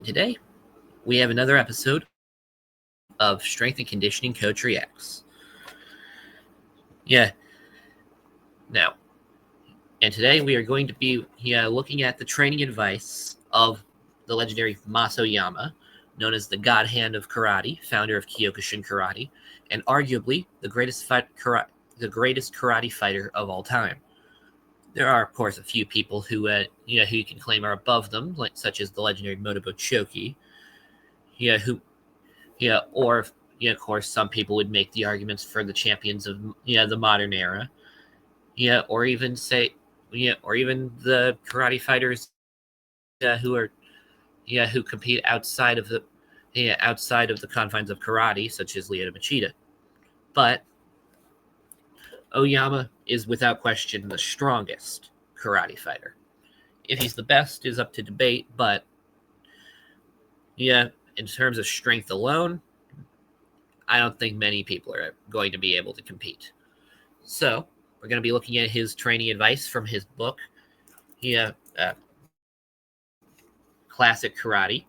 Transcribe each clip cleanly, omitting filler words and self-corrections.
Today, we have another episode of Strength and Conditioning Coach Reacts. Yeah, now, and today we are going to be looking at the training advice of the legendary Oyama, known as the God Hand of Karate, founder of Kyokushin Karate, and arguably the greatest karate fighter of all time. There are, of course, a few people who you can claim are above them, such as the legendary Motobo Choki, or of course, some people would make the arguments for the champions of the modern era, or even or even the karate fighters who compete outside of the confines of karate, such as Lyoto Machida. But Oyama is without question the strongest karate fighter. If he's the best is up to debate, but in terms of strength alone, I don't think many people are going to be able to compete. So we're going to be looking at his training advice from his book, Classic Karate,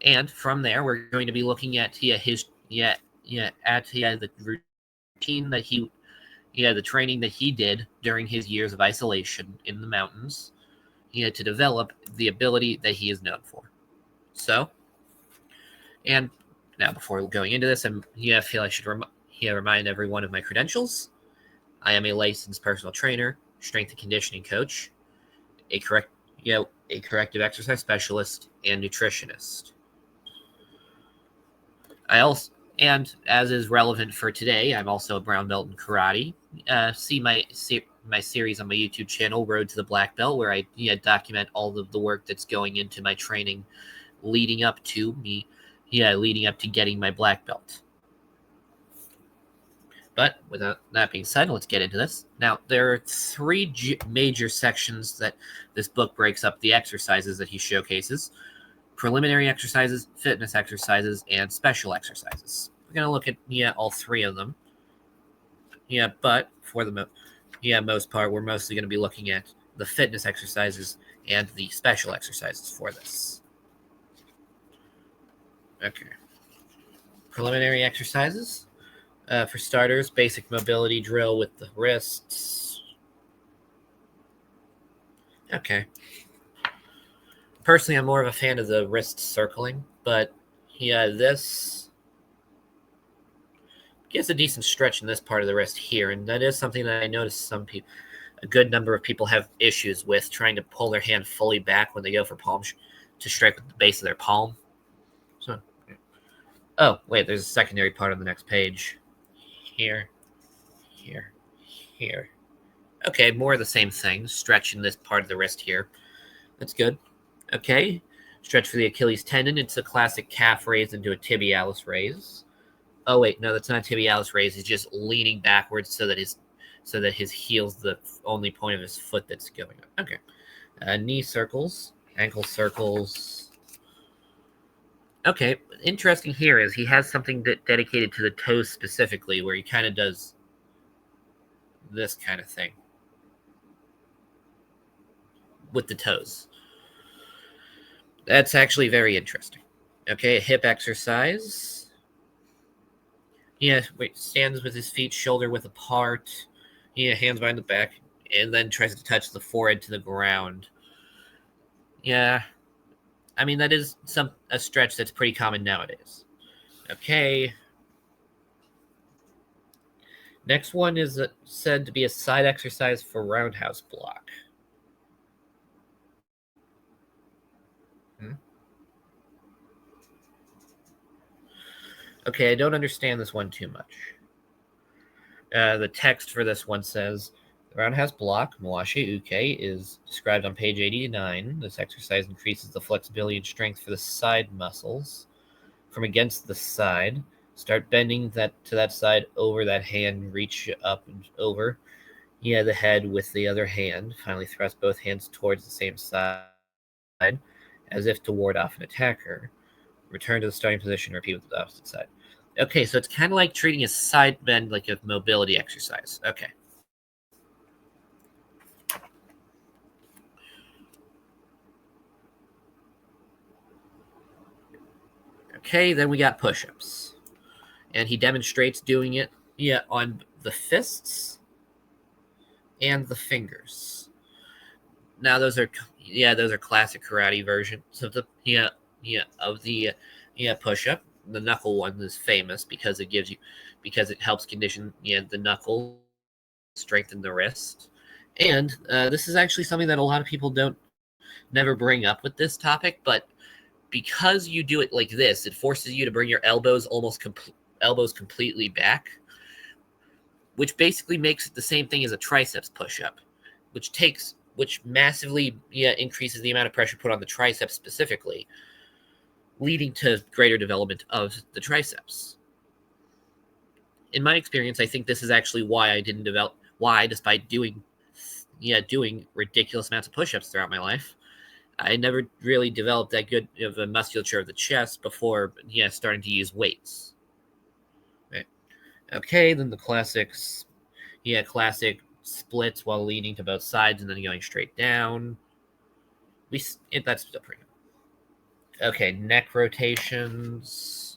and from there we're going to be looking at the routine that the training that he did during his years of isolation in the mountains, to develop the ability that he is known for. So, and now before going into this, I feel I should remind everyone of my credentials. I am a licensed personal trainer, strength and conditioning coach, a corrective exercise specialist, and nutritionist. And as is relevant for today, I'm also a brown belt in karate. See my series on my YouTube channel, Road to the Black Belt, where I document all of the work that's going into my training leading up to getting my black belt. But without that being said, let's get into this. Now, there are three major sections that this book breaks up the exercises that he showcases: preliminary exercises, fitness exercises, and special exercises. We're going to look at all three of them. But for the most part, we're mostly going to be looking at the fitness exercises and the special exercises for this. Okay. Preliminary exercises. For starters, basic mobility drill with the wrists. Okay. Personally, I'm more of a fan of the wrist circling, but this gives a decent stretch in this part of the wrist here, and that is something that I noticed a good number of people have issues with, trying to pull their hand fully back when they go for palm to strike with the base of their palm. So, oh wait, there's a secondary part on the next page. Here. Okay, more of the same thing. Stretching this part of the wrist here. That's good. Okay. Stretch for the Achilles tendon. It's a classic calf raise into a tibialis raise. Oh wait, no, that's not a tibialis raise. He's just leaning backwards so that his heel's the only point of his foot that's going up. Okay. Knee circles, ankle circles. Okay, interesting here is he has something dedicated to the toes specifically, where he kind of does this kind of thing with the toes. That's actually very interesting. Okay, a hip exercise. Stands with his feet shoulder width apart. Hands behind the back, and then tries to touch the forehead to the ground. Yeah, I mean, that is a stretch that's pretty common nowadays. Okay. Next one is said to be a side exercise for roundhouse block. Okay, I don't understand this one too much. The text for this one says, the roundhouse block, Mawashi Uke, is described on page 89. This exercise increases the flexibility and strength for the side muscles. From against the side, start bending to that side over that hand, reach up and over the head with the other hand. Finally, thrust both hands towards the same side, as if to ward off an attacker. Return to the starting position, repeat with the opposite side. Okay, so it's kind of like treating a side bend like a mobility exercise. Okay. Okay, then we got push-ups. And he demonstrates doing it on the fists and the fingers. Now those are classic karate versions of the push-up. The knuckle one is famous because it helps condition the knuckle, strengthen the wrist. And this is actually something that a lot of people never bring up with this topic, but because you do it like this, it forces you to bring your elbows completely back, which basically makes it the same thing as a triceps push-up, which massively increases the amount of pressure put on the triceps specifically, leading to greater development of the triceps. In my experience, I think this is actually why despite doing ridiculous amounts of push-ups throughout my life, I never really developed that good of a musculature of the chest before starting to use weights. Right. Okay, then the classic splits while leaning to both sides and then going straight down. That's still pretty good. Okay, neck rotations,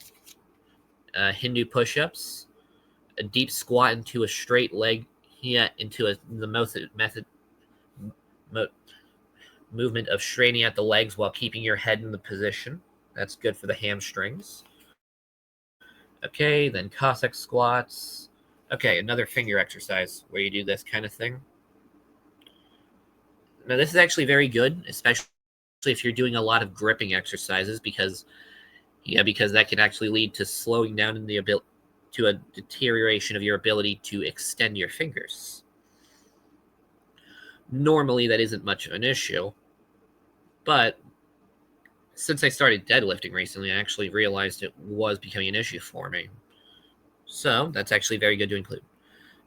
Hindu push-ups, a deep squat into a straight leg, movement of straightening out the legs while keeping your head in the position. That's good for the hamstrings. Okay, then Cossack squats. Okay, another finger exercise where you do this kind of thing. Now, this is actually very good, especially if you're doing a lot of gripping exercises, because that can actually lead to slowing down in to a deterioration of your ability to extend your fingers. Normally, that isn't much of an issue, but since I started deadlifting recently, I actually realized it was becoming an issue for me. So that's actually very good to include.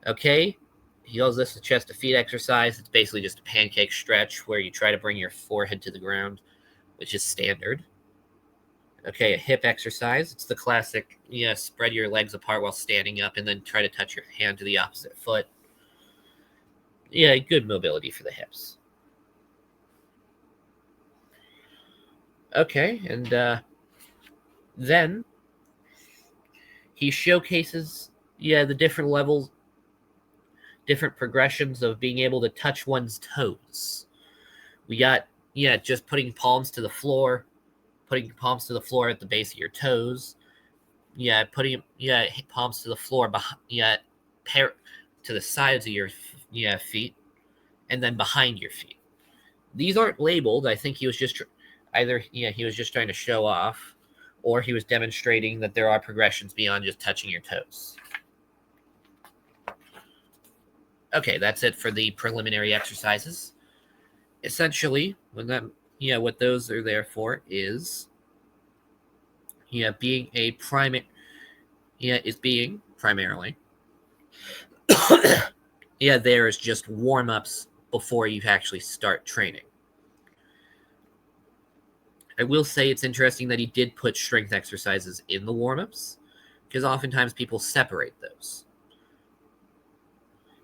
Okay, he calls this a chest to feet exercise. It's basically just a pancake stretch where you try to bring your forehead to the ground, which is standard. Okay, a hip exercise. It's the classic, spread your legs apart while standing up and then try to touch your hand to the opposite foot. Yeah, good mobility for the hips. Okay, and then he showcases, the different levels, different progressions of being able to touch one's toes. We got, just putting palms to the floor at the base of your toes. Putting palms to the floor behind, to the sides of your feet, and then behind your feet. These aren't labeled. I think he was just he was just trying to show off, or he was demonstrating that there are progressions beyond just touching your toes. Okay, that's it for the preliminary exercises. Essentially, what those are there for is being primarily there is just warm-ups before you actually start training. I will say it's interesting that he did put strength exercises in the warm-ups, because oftentimes people separate those.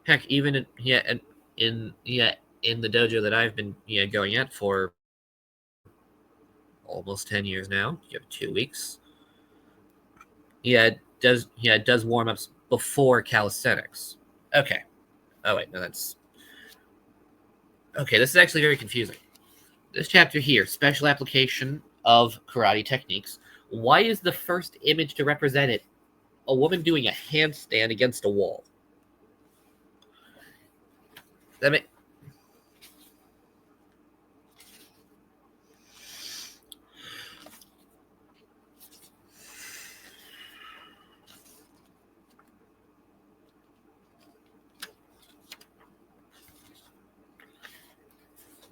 Heck, even in the dojo that I've been going at for almost 10 years now, 2 weeks. It does warm-ups before calisthenics. Okay. Oh wait, no, that's okay. This is actually very confusing. This chapter here, special application of karate techniques. Why is the first image to represent it a woman doing a handstand against a wall?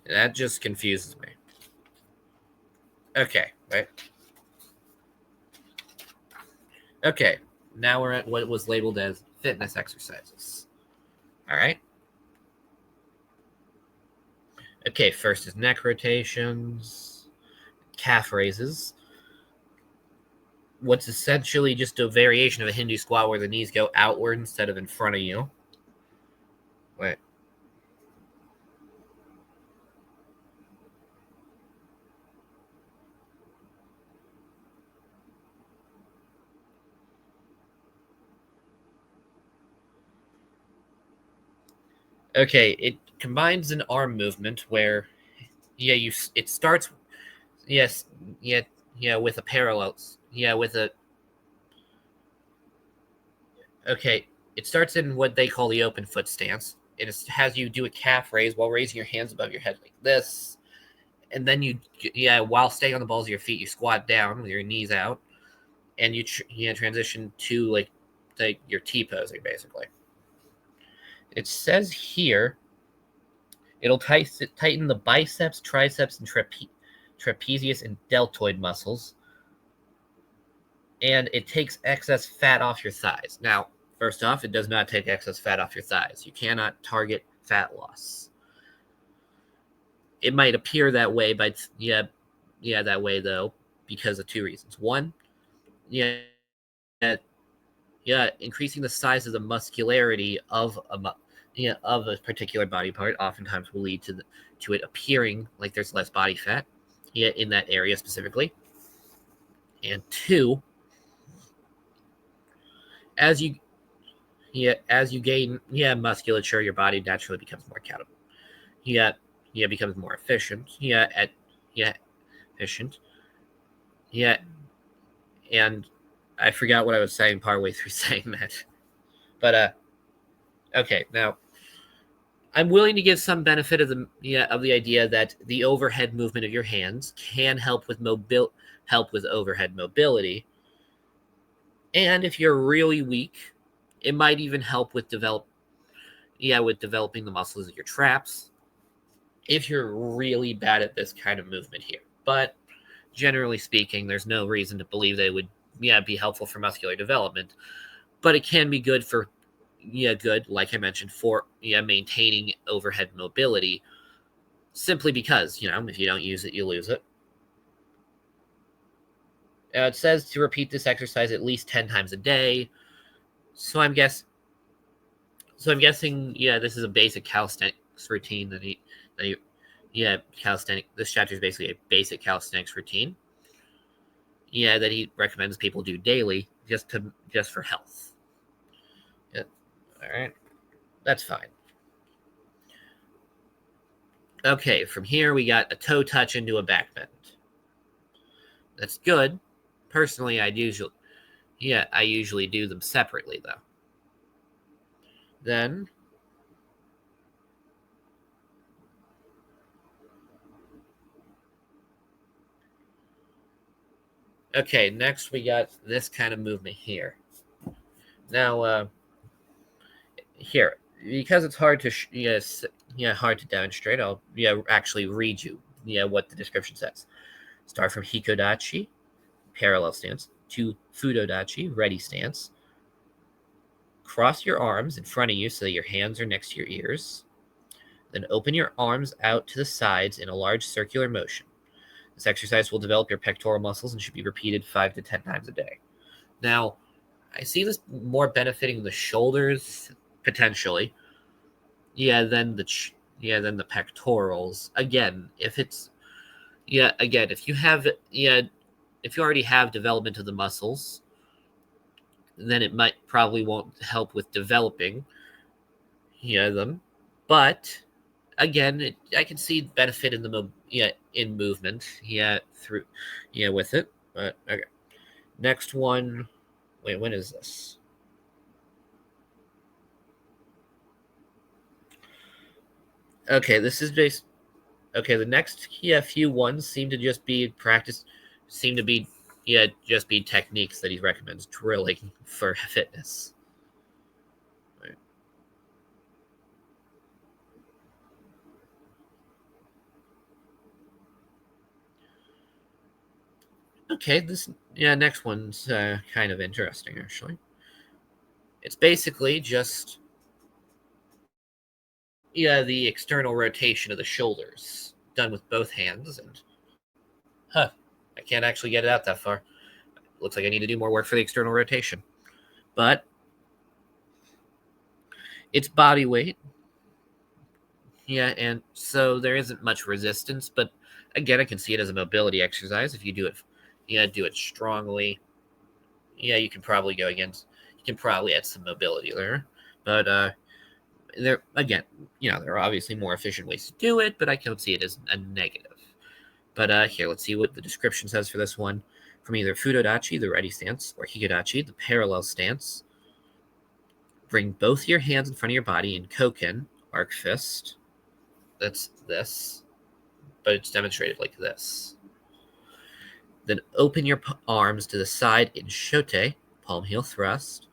That just confuses me. Okay, right. Okay, now we're at what was labeled as fitness exercises. All right. Okay, first is neck rotations, calf raises. What's essentially just a variation of a Hindu squat where the knees go outward instead of in front of you. Wait. Okay, it combines an arm movement where, it starts, yes, yeah, with a parallels, with a, okay, it starts in what they call the open foot stance. It has you do a calf raise while raising your hands above your head like this, and then while staying on the balls of your feet, you squat down with your knees out, and you transition to like your T posing basically. It says here it'll tighten the biceps, triceps, and trapezius and deltoid muscles, and it takes excess fat off your thighs. Now, first off, it does not take excess fat off your thighs. You cannot target fat loss. It might appear that way, but that way though, because of two reasons. One, yeah, increasing the size of the muscularity of a particular body part oftentimes will lead to it appearing like there's less body fat, in that area specifically. And two, as you gain musculature, your body naturally becomes more accountable. Becomes more efficient. Efficient. And I forgot what I was saying partway through saying that. But okay, now I'm willing to give some benefit of the idea that the overhead movement of your hands can help with overhead mobility. And if you're really weak, it might even help with developing the muscles of your traps if you're really bad at this kind of movement here. But generally speaking, there's no reason to believe they would be helpful for muscular development. But it can be good for like I mentioned, for maintaining overhead mobility, simply because if you don't use it, you lose it. It says to repeat this exercise at least 10 times a day. So I'm guessing this is a basic calisthenics routine calisthenics. This chapter is basically a basic calisthenics routine. That he recommends people do daily, just for health. Yeah. All right, that's fine. Okay, from here we got a toe touch into a back bend. That's good. Personally, I usually do them separately though. Then okay, next we got this kind of movement here. Now, here, because it's hard to hard to demonstrate, I'll actually read you what the description says. Start from hikodachi, parallel stance, to fudodachi, ready stance. Cross your arms in front of you so that your hands are next to your ears. Then open your arms out to the sides in a large circular motion. This exercise will develop your pectoral muscles and should be repeated 5 to 10 times a day. Now, I see this more benefiting the shoulders potentially, than the pectorals. Again, if you already have development of the muscles, then it probably won't help with developing them. But again, I can see benefit in in movement through with it. But okay, next one. Wait, when is this? Okay, this is based. Okay, the next few ones seem to just be practice. Seem to be just be techniques that he recommends drilling for fitness. Right. Okay, this next one's kind of interesting actually. It's basically just the external rotation of the shoulders done with both hands, and I can't actually get it out that far. Looks like I need to do more work for the external rotation. But it's body weight. And so there isn't much resistance, but again, I can see it as a mobility exercise. If you do it strongly, you can probably add some mobility there. But there again, there are obviously more efficient ways to do it, but I don't see it as a negative. But here, let's see what the description says for this one. From either Fudodachi, the ready stance, or Hikodachi, the parallel stance, bring both your hands in front of your body in Koken, arc fist. That's this, but it's demonstrated like this. Then open your arms to the side in Shote, palm heel thrust.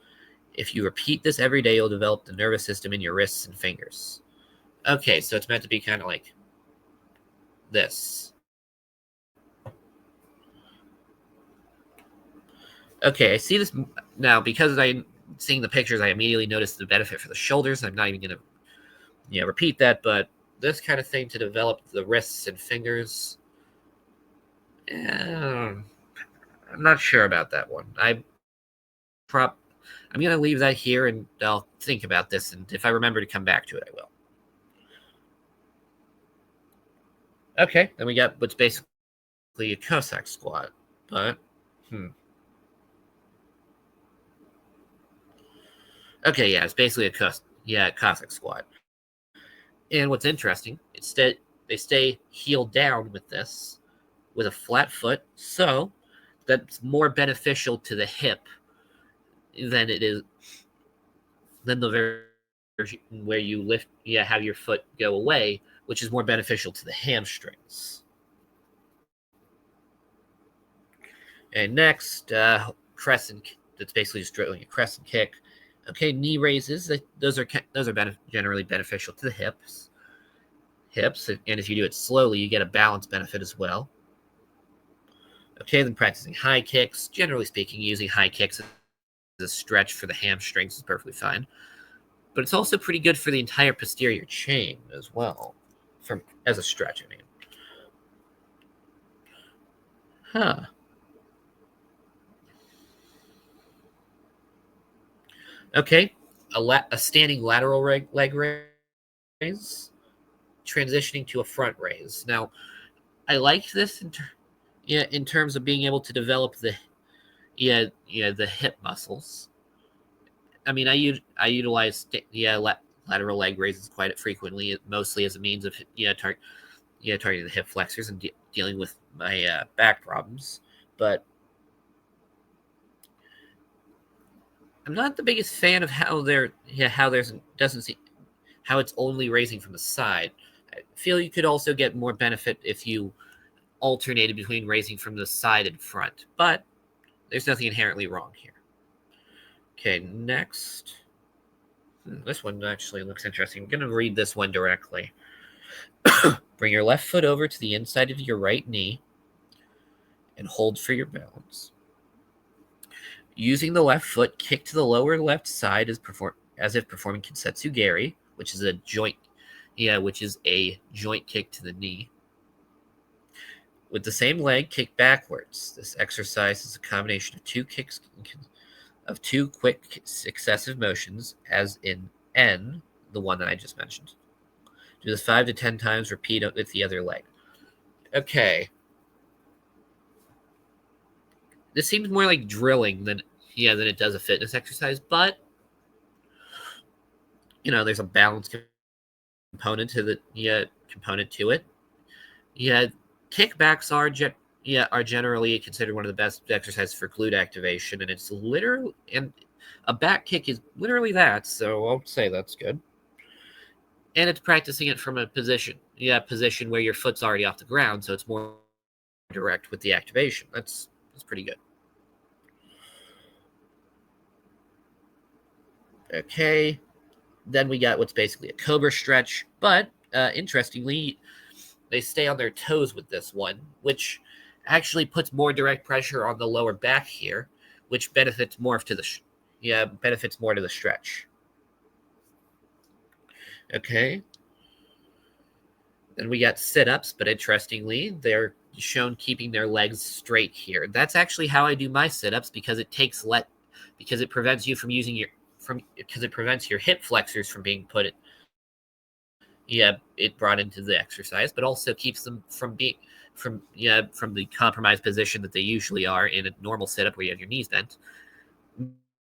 If you repeat this every day, you'll develop the nervous system in your wrists and fingers. Okay, so it's meant to be kind of like this. Okay, I see this now because I'm seeing the pictures. I immediately noticed the benefit for the shoulders. I'm not even going to repeat that, but this kind of thing to develop the wrists and fingers. I'm not sure about that one. I'm going to leave that here, and I'll think about this, and if I remember to come back to it, I will. Okay, then we got what's basically a Cossack squat, but Okay, yeah, it's basically a Cossack squat. And what's interesting, instead they stay heel down with this, with a flat foot, so that's more beneficial to the hip than it is than the version where you have your foot go away, which is more beneficial to the hamstrings. And next, crescent. That's basically just drilling a crescent kick. Okay, knee raises. Those are generally beneficial to the hips. And if you do it slowly, you get a balance benefit as well. Okay, then practicing high kicks. Generally speaking, using high kicks as a stretch for the hamstrings is perfectly fine. But it's also pretty good for the entire posterior chain as well, as a stretch, I mean. Huh. Okay, a standing lateral leg raise, transitioning to a front raise. Now, I like this in terms of being able to develop the hip muscles. I mean, I utilize lateral leg raises quite frequently, mostly as a means of targeting the hip flexors and dealing with my back problems. But I'm not the biggest fan of how how it's only raising from the side. I feel you could also get more benefit if you alternated between raising from the side and front, but there's nothing inherently wrong here. Okay, next. This one actually looks interesting. I'm going to read this one directly. Bring your left foot over to the inside of your right knee and hold for your balance. Using the left foot, kick to the lower left side as if performing Kinsetsu Geri, which is a joint kick to the knee. With the same leg, kick backwards. This exercise is a combination of two quick successive motions, as in N, the one that I just mentioned. Do this 5 to 10 times, repeat with the other leg. Okay. This seems more like drilling than it does a fitness exercise, but there's a balance component to it. Yeah, kickbacks are generally considered one of the best exercises for glute activation, and it's literally, and a back kick is literally that, so I'll say that's good. And it's practicing it from a position where your foot's already off the ground, so it's more direct with the activation. That's pretty good. Okay, then we got what's basically a cobra stretch, but interestingly, they stay on their toes with this one, which actually puts more direct pressure on the lower back here, which benefits more to the stretch. Okay. Then we got sit-ups, but interestingly, they're shown keeping their legs straight here. That's actually how I do my sit-ups because it prevents you from using because it prevents your hip flexors from being brought into the exercise, but also keeps them from the compromised position that they usually are in a normal sit-up where you have your knees bent,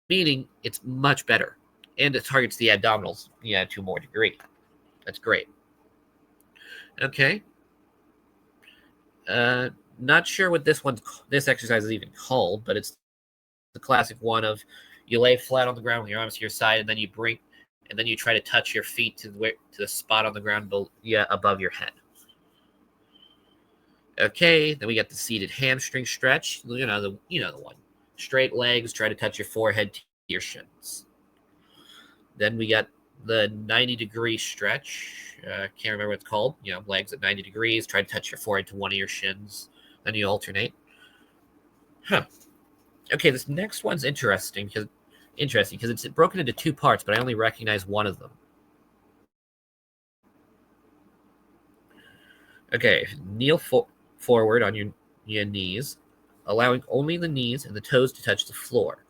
meaning it's much better. And it targets the abdominals, to a more degree. That's great. Okay. Not sure what this exercise is even called, but it's the classic one of you lay flat on the ground with your arms to your side, and then you try to touch your feet to the spot on the ground, above your head. Okay, then we got the seated hamstring stretch. The one. Straight legs, try to touch your forehead to your shins. Then we got the 90-degree stretch. Can't remember what it's called. Legs at 90 degrees. Try to touch your forehead to one of your shins. Then you alternate. Okay, this next one's interesting because it's broken into two parts, but I only recognize one of them. Okay, kneel forward on your knees, allowing only the knees and the toes to touch the floor.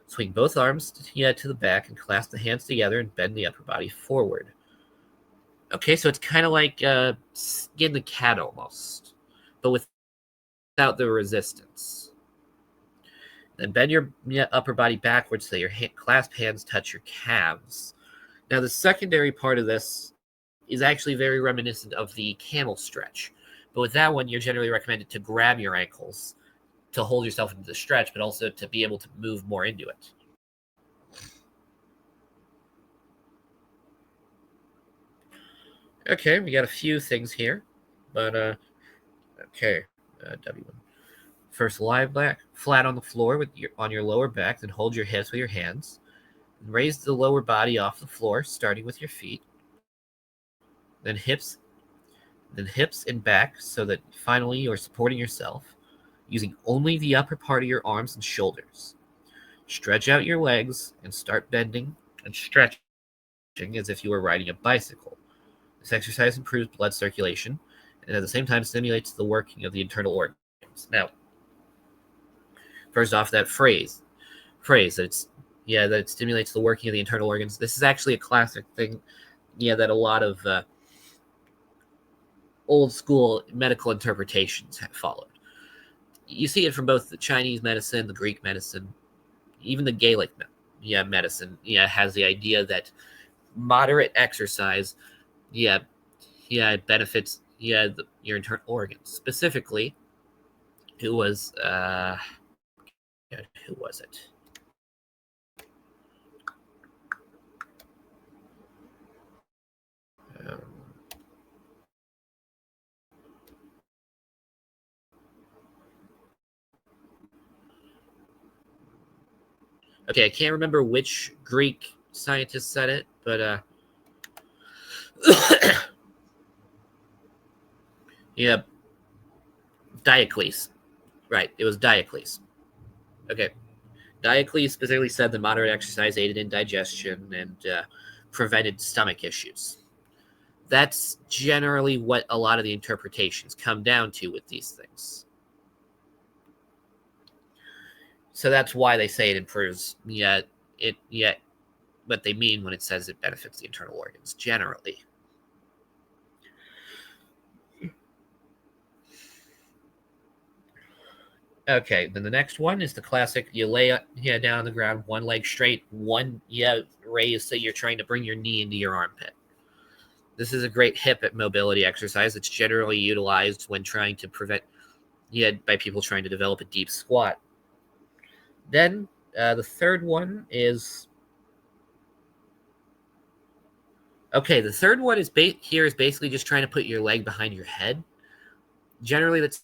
Swing both arms to the back and clasp the hands together and bend the upper body forward. Okay, so it's kind of like skin the cat almost, but without the resistance. Then bend your upper body backwards so your clasped hands touch your calves. Now, the secondary part of this is actually very reminiscent of the camel stretch. But with that one, you're generally recommended to grab your ankles to hold yourself into the stretch, but also to be able to move more into it. Okay, we got a few things here, but W1. First, lie back flat on the floor on your lower back, then hold your hips with your hands. Raise the lower body off the floor, starting with your feet. Then hips and back, so that finally you're supporting yourself, using only the upper part of your arms and shoulders. Stretch out your legs and start bending and stretching as if you were riding a bicycle. This exercise improves blood circulation and at the same time stimulates the working of the internal organs. Now, first off, that phrase that it stimulates the working of the internal organs. This is actually a classic thing, that a lot of old school medical interpretations have followed. You see it from both the Chinese medicine, the Greek medicine, even the Gaelic medicine. Has the idea that moderate exercise, benefits your internal organs. Specifically, who was it? Okay, I can't remember which Greek scientist said it, but Diocles. Right, it was Diocles. Okay. Diocles specifically said that moderate exercise aided in digestion and prevented stomach issues. That's generally what a lot of the interpretations come down to with these things. So that's why they say it improves. What they mean when it says it benefits the internal organs generally. Okay, then the next one is the classic. You lay down on the ground, one leg straight, one raised, so you're trying to bring your knee into your armpit. This is a great hip mobility exercise. It's generally utilized when trying to prevent by people trying to develop a deep squat. Then the third one is the third one is basically just trying to put your leg behind your head. Generally, that's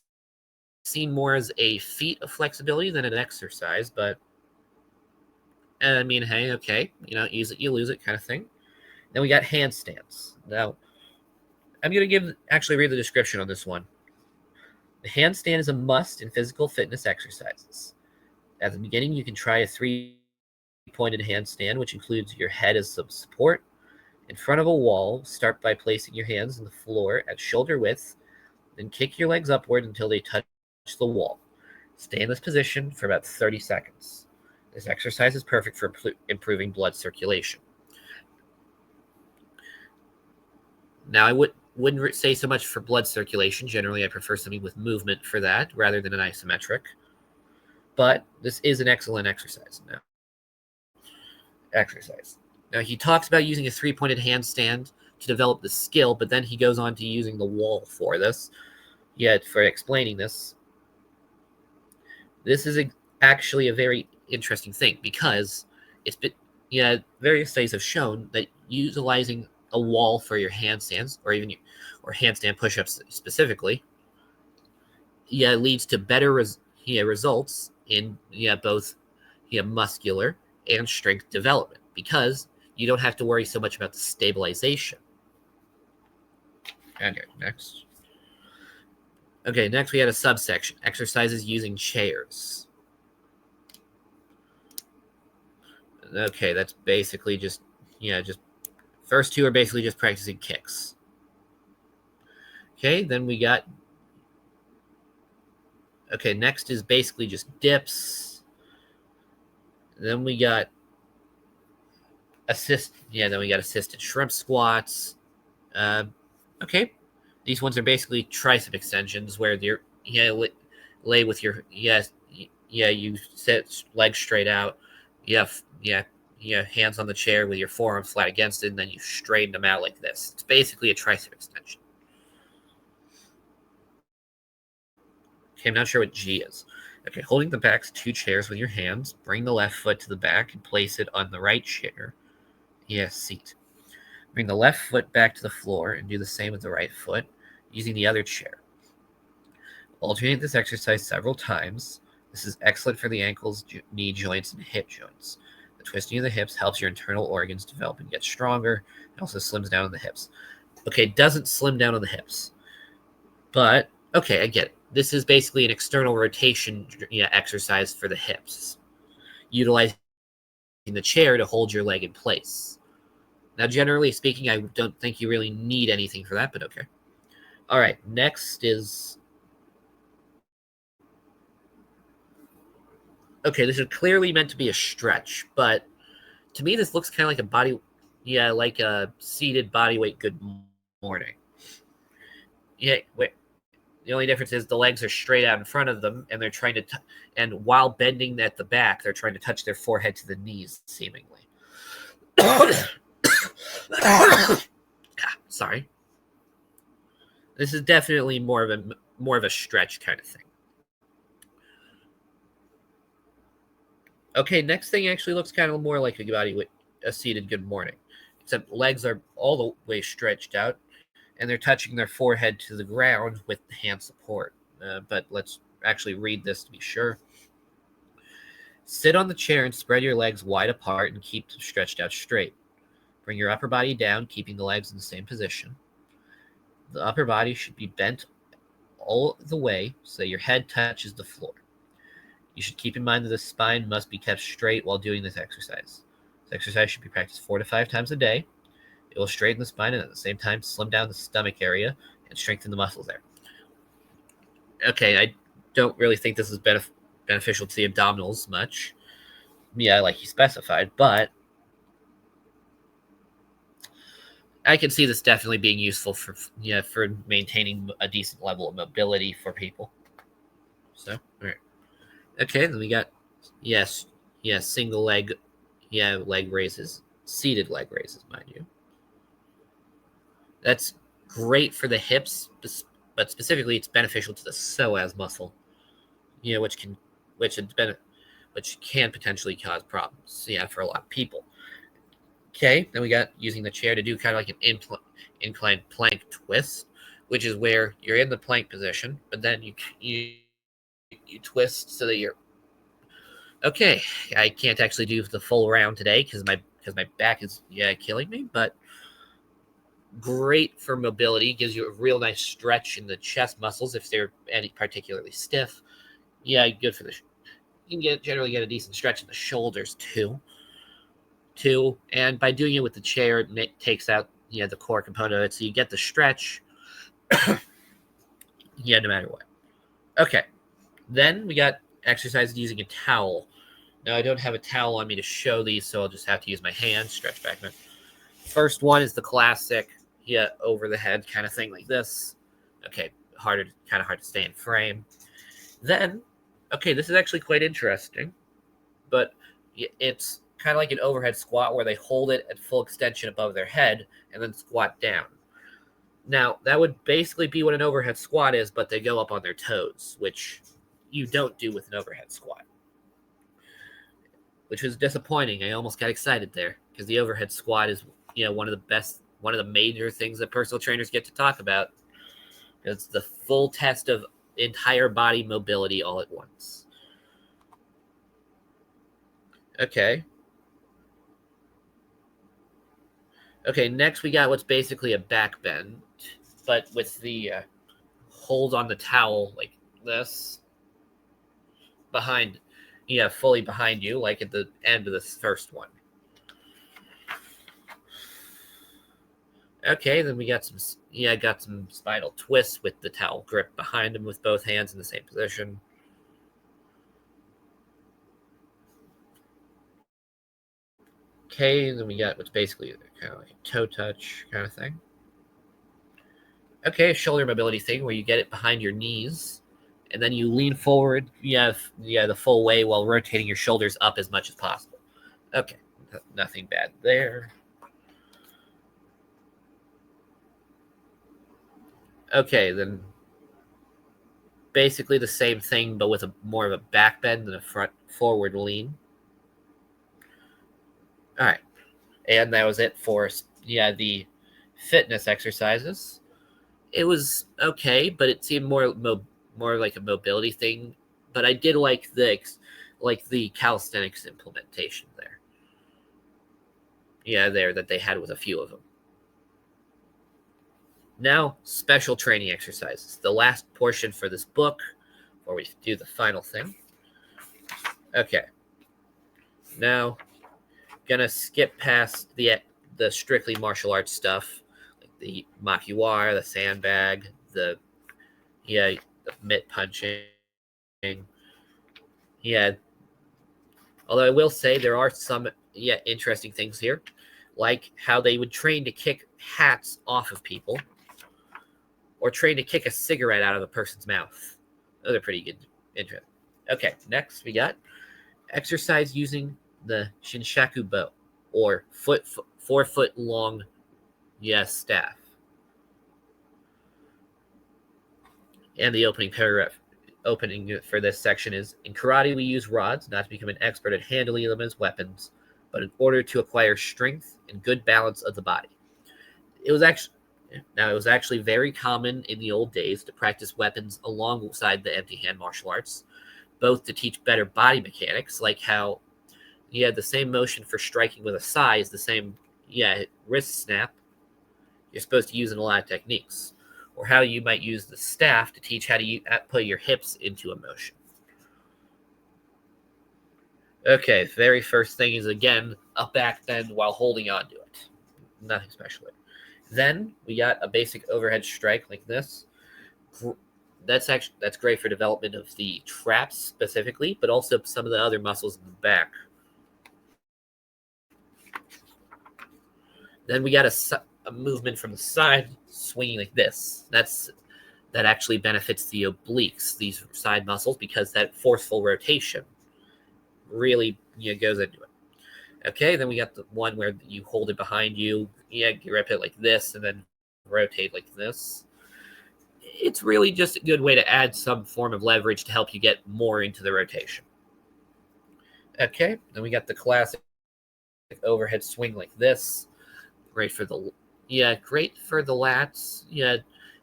seen more as a feat of flexibility than an exercise, but I mean, hey, okay, use it, you lose it kind of thing. Then we got handstands. Now, I'm going to read the description on this one. The handstand is a must in physical fitness exercises. At the beginning, you can try a 3-pointed handstand, which includes your head as some support. In front of a wall, start by placing your hands on the floor at shoulder width, then kick your legs upward until they touch the wall. Stay in this position for about 30 seconds. This exercise is perfect for improving blood circulation. Now, I wouldn't say so much for blood circulation. Generally, I prefer something with movement for that rather than an isometric. But this is an excellent exercise. Now, he talks about using a three-pointed handstand to develop the skill, but then he goes on to using the wall for this. Yet, for explaining this, this is actually a very interesting thing because it's been, various studies have shown that utilizing a wall for your handstands or handstand push-ups specifically, leads to better results in both muscular and strength development because you don't have to worry so much about the stabilization. Okay, next. Okay, next we had a subsection, exercises using chairs. Okay, that's basically just first two are basically just practicing kicks. Okay, then we got, okay, next is basically just dips. Then we got assisted shrimp squats. Okay, these ones are basically tricep extensions where you're lay with your you set legs straight out. Hands on the chair with your forearm flat against it, and then you straighten them out like this. It's basically a tricep extension. Okay, I'm not sure what G is. Okay, holding the backs of two chairs with your hands, bring the left foot to the back and place it on the right chair. Seat. Bring the left foot back to the floor and do the same with the right foot using the other chair. Alternate this exercise several times. This is excellent for the ankles, knee joints, and hip joints. The twisting of the hips helps your internal organs develop and get stronger. It also slims down on the hips. Okay, it doesn't slim down on the hips. But, okay, I get it. This is basically an external rotation exercise for the hips. Utilizing the chair to hold your leg in place. Now, generally speaking, I don't think you really need anything for that, but okay. All right, next is... Okay, this is clearly meant to be a stretch, but to me, this looks kind of like a seated body weight good morning. Wait. The only difference is the legs are straight out in front of them, and they're trying to, and while bending at the back, they're trying to touch their forehead to the knees, seemingly. Sorry. This is definitely more of a stretch kind of thing. Okay, next thing actually looks kind of more like a seated good morning, except legs are all the way stretched out, and they're touching their forehead to the ground with hand support. But let's actually read this to be sure. Sit on the chair and spread your legs wide apart and keep them stretched out straight. Bring your upper body down, keeping the legs in the same position. The upper body should be bent all the way so that your head touches the floor. You should keep in mind that the spine must be kept straight while doing this exercise. This exercise should be practiced 4 to 5 times a day. It will straighten the spine and at the same time slim down the stomach area and strengthen the muscles there. Okay, I don't really think this is beneficial to the abdominals much. Like you specified, but I can see this definitely being useful for maintaining a decent level of mobility for people. So, all right. Okay, then we got single leg, leg raises, seated leg raises, mind you. That's great for the hips, but specifically, it's beneficial to the psoas muscle, which can potentially cause problems, for a lot of people. Okay, then we got using the chair to do kind of like an inclined plank twist, which is where you're in the plank position, but then you twist so that you're... Okay, I can't actually do the full round today because my back is killing me, but great for mobility. Gives you a real nice stretch in the chest muscles if they're particularly stiff. Good for you can generally get a decent stretch in the shoulders too. And by doing it with the chair, it takes out the core component of it, so you get the stretch. No matter what. Okay, then we got exercises using a towel. Now I don't have a towel on me to show these, so I'll just have to use my hand. Stretch back. First one is the classic over the head kind of thing like this. Okay, kind of hard to stay in frame. Then, okay, this is actually quite interesting, but it's kind of like an overhead squat where they hold it at full extension above their head and then squat down. Now, that would basically be what an overhead squat is, but they go up on their toes, which you don't do with an overhead squat, which was disappointing. I almost got excited there because the overhead squat is, one of the best, one of the major things that personal trainers get to talk about. It's the full test of entire body mobility all at once. Okay. Okay, next we got what's basically a back bend, but with the hold on the towel like this behind, fully behind you, like at the end of this first one. Okay, then we got some spinal twists with the towel grip behind him with both hands in the same position. Okay, then we got what's basically kind of like a toe touch kind of thing. Okay, a shoulder mobility thing where you get it behind your knees and then you lean forward, the full way while rotating your shoulders up as much as possible. Okay, nothing bad there. Okay, then basically the same thing, but with a more of a back bend than a front forward lean. All right, and that was it for the fitness exercises. It was okay, but it seemed more like a mobility thing. But I did like the calisthenics implementation there. Yeah, there that they had with a few of them. Now, special training exercises. The last portion for this book, before we do the final thing. Okay. Now, gonna skip past the strictly martial arts stuff, like the makiwara, the sandbag, the mitt punching. Yeah. Although I will say there are some interesting things here, like how they would train to kick hats off of people, or train to kick a cigarette out of a person's mouth. Those are pretty good. Interesting. Okay, next we got exercise using the shinshaku bow, or 4 foot long, staff. And the opening paragraph, opening for this section is, in karate we use rods not to become an expert at handling them as weapons, but in order to acquire strength and good balance of the body. It was actually very common in the old days to practice weapons alongside the empty hand martial arts, both to teach better body mechanics, like how the same motion for striking with a sai is the same wrist snap you're supposed to use in a lot of techniques, or how you might use the staff to teach how to put your hips into a motion. Okay, very first thing is, again, a back bend while holding on to it. Nothing special there. Then we got a basic overhead strike like this. That's great for development of the traps specifically, but also some of the other muscles in the back. Then we got a movement from the side, swinging like this. That actually benefits the obliques, these side muscles, because that forceful rotation really goes into it. Okay, then we got the one where you hold it behind you. You grip it like this and then rotate like this. It's really just a good way to add some form of leverage to help you get more into the rotation. Okay, then we got the classic overhead swing like this. Great for the lats.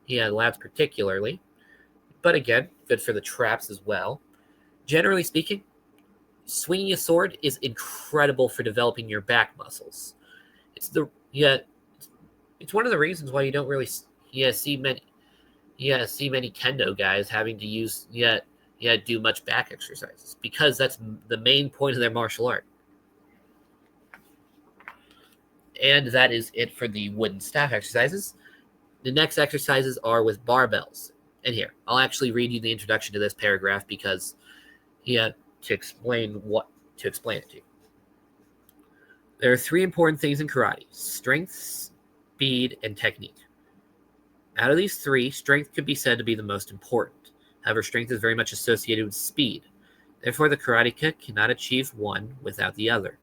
Lats particularly. But again, good for the traps as well. Generally speaking, swinging a sword is incredible for developing your back muscles. It's one of the reasons why you don't really see many kendo guys having to use do much back exercises, because that's the main point of their martial art. And that is it for the wooden staff exercises. The next exercises are with barbells. And here, I'll actually read you the introduction to this paragraph because to explain it to you. There are 3 important things in karate: strength, speed, and technique. Out of these 3, strength could be said to be the most important. However, strength is very much associated with speed. Therefore, the karateka cannot achieve one without the other.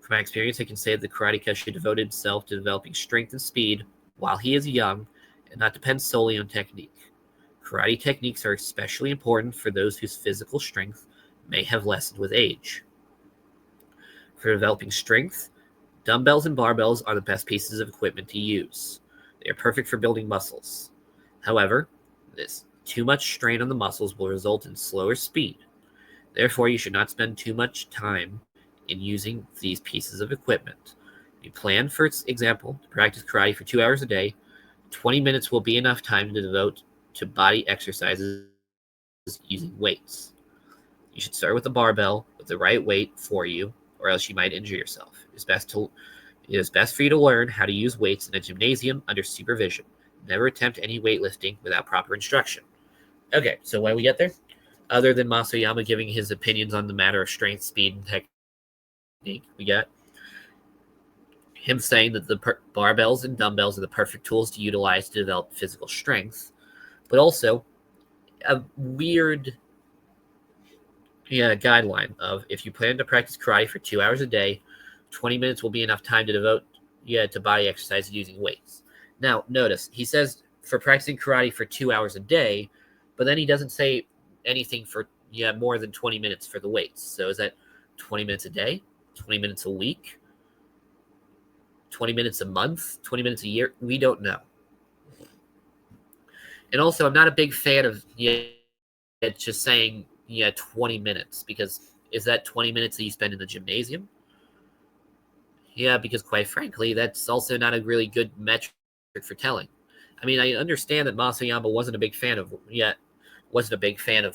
From my experience, I can say that the karateka should devote himself to developing strength and speed while he is young and not depend solely on technique. Karate techniques are especially important for those whose physical strength may have lessened with age. For developing strength, dumbbells and barbells are the best pieces of equipment to use. They are perfect for building muscles. However, too much strain on the muscles will result in slower speed. Therefore, you should not spend too much time in using these pieces of equipment. You plan, for example, to practice karate for 2 hours a day. 20 minutes will be enough time to devote to body exercises using weights. You should start with a barbell with the right weight for you, or else you might injure yourself. It is best for you to learn how to use weights in a gymnasium under supervision. Never attempt any weightlifting without proper instruction. Okay, so when we get there, other than Oyama giving his opinions on the matter of strength, speed, and technique, we got him saying that the barbells and dumbbells are the perfect tools to utilize to develop physical strength, but also a weird guideline of if you plan to practice karate for 2 hours a day, 20 minutes will be enough time to devote to body exercise using weights. Now, notice, he says for practicing karate for 2 hours a day, but then he doesn't say anything for more than 20 minutes for the weights. So is that 20 minutes a day, 20 minutes a week, 20 minutes a month, 20 minutes a year? We don't know. And also, I'm not a big fan of just saying 20 minutes, because is that 20 minutes that you spend in the gymnasium? Yeah, because quite frankly, that's also not a really good metric for telling. I mean, I understand that Masayama wasn't a big fan of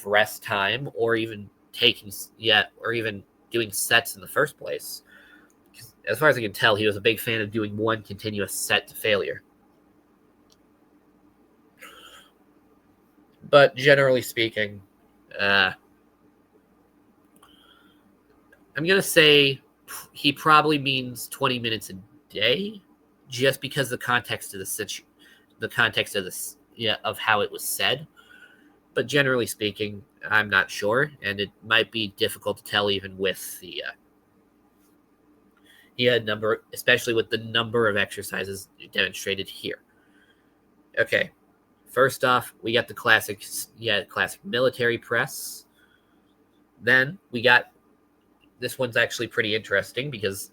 rest time or even doing sets in the first place. As far as I can tell, he was a big fan of doing one continuous set to failure. But generally speaking, I'm going to say he probably means 20 minutes a day, just because the context of of how it was said. But generally speaking, I'm not sure, and it might be difficult to tell even with the number, especially with the number of exercises demonstrated here. Okay, first off, we got the classic military press. Then we got, this one's actually pretty interesting because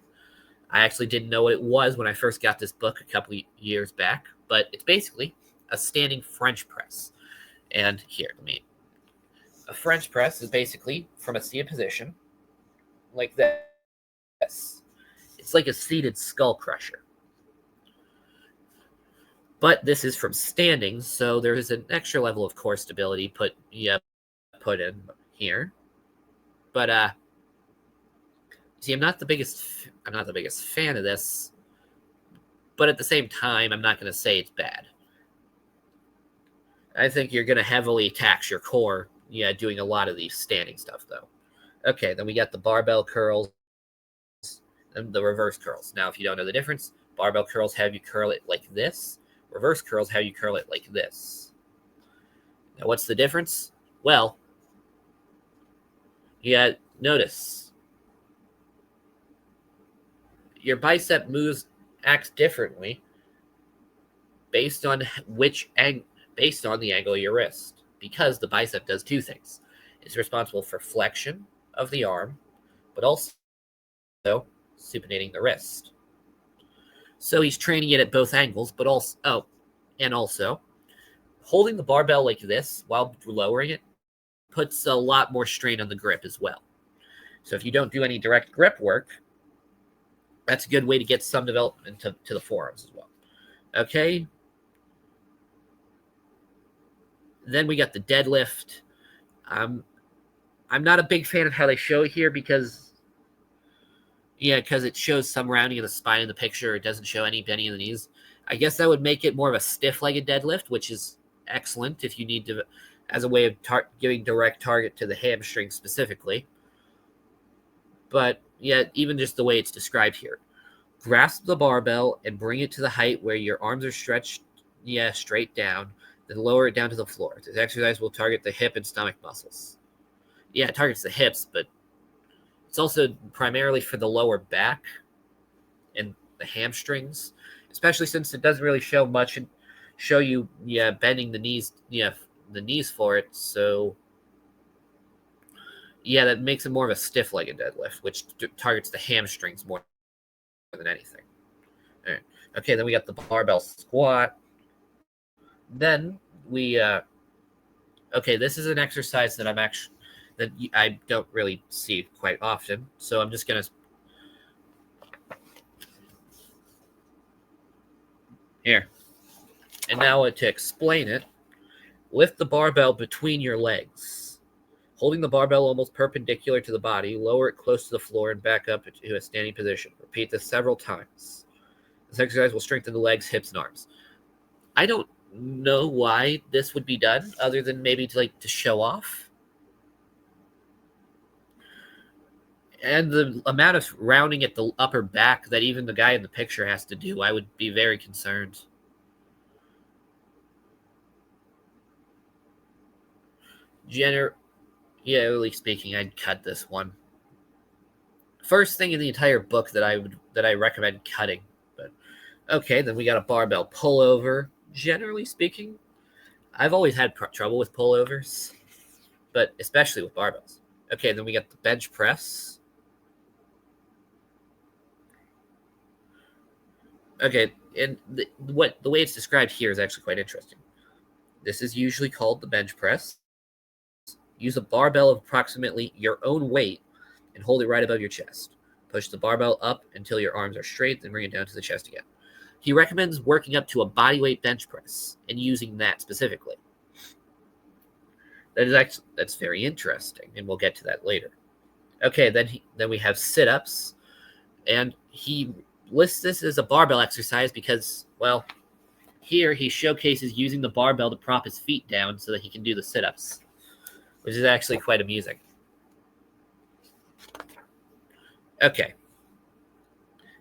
I actually didn't know what it was when I first got this book a couple years back, but it's basically a standing French press. And here, a French press is basically from a seated position like this. It's like a seated skull crusher. But this is from standing, so there is an extra level of core stability put in here. But see, I'm not the biggest fan of this, but at the same time, I'm not going to say it's bad. I think you're going to heavily tax your core, doing a lot of these standing stuff, though. Okay, then we got the barbell curls and the reverse curls. Now, if you don't know the difference, barbell curls have you curl it like this. Reverse curls have you curl it like this. Now, what's the difference? Well, notice your bicep acts differently based on the angle of your wrist, because the bicep does two things. It's responsible for flexion of the arm, but also supinating the wrist. So he's training it at both angles, but also holding the barbell like this while lowering it puts a lot more strain on the grip as well. So if you don't do any direct grip work, that's a good way to get some development to the forearms as well. Okay. Then we got the deadlift. I'm not a big fan of how they show it here because it shows some rounding of the spine in the picture. It doesn't show any bending of the knees. I guess that would make it more of a stiff-legged deadlift, which is excellent if you need to, as a way of giving direct target to the hamstring specifically. But even just the way it's described here. Grasp the barbell and bring it to the height where your arms are stretched, straight down, then lower it down to the floor. This exercise will target the hip and stomach muscles. Yeah, it targets the hips, but it's also primarily for the lower back. the hamstrings, especially since it doesn't really show much and show you bending the knees the knees for it. So yeah, that makes it more of a stiff-legged deadlift, which targets the hamstrings more than anything. All right. Okay, then we got the barbell squat. Then we okay, this is an exercise that I don't really see quite often. So I'm just gonna here. And now to explain it, lift the barbell between your legs. Holding the barbell almost perpendicular to the body, lower it close to the floor and back up to a standing position. Repeat this several times. This exercise will strengthen the legs, hips, and arms. I don't know why this would be done, other than maybe to show off. And the amount of rounding at the upper back that even the guy in the picture has to do, I would be very concerned. Generally speaking, I'd cut this one. First thing in the entire book that I recommend cutting. But okay, then we got a barbell pullover. Generally speaking, I've always had trouble with pullovers, but especially with barbells. Okay, then we got the bench press. Okay, and the way it's described here is actually quite interesting. This is usually called the bench press. Use a barbell of approximately your own weight and hold it right above your chest. Push the barbell up until your arms are straight, then bring it down to the chest again. He recommends working up to a bodyweight bench press and using that specifically. That's very interesting, and we'll get to that later. Okay, then we have sit-ups, and he lists this as a barbell exercise because, well, here he showcases using the barbell to prop his feet down so that he can do the sit-ups, which is actually quite amusing. Okay.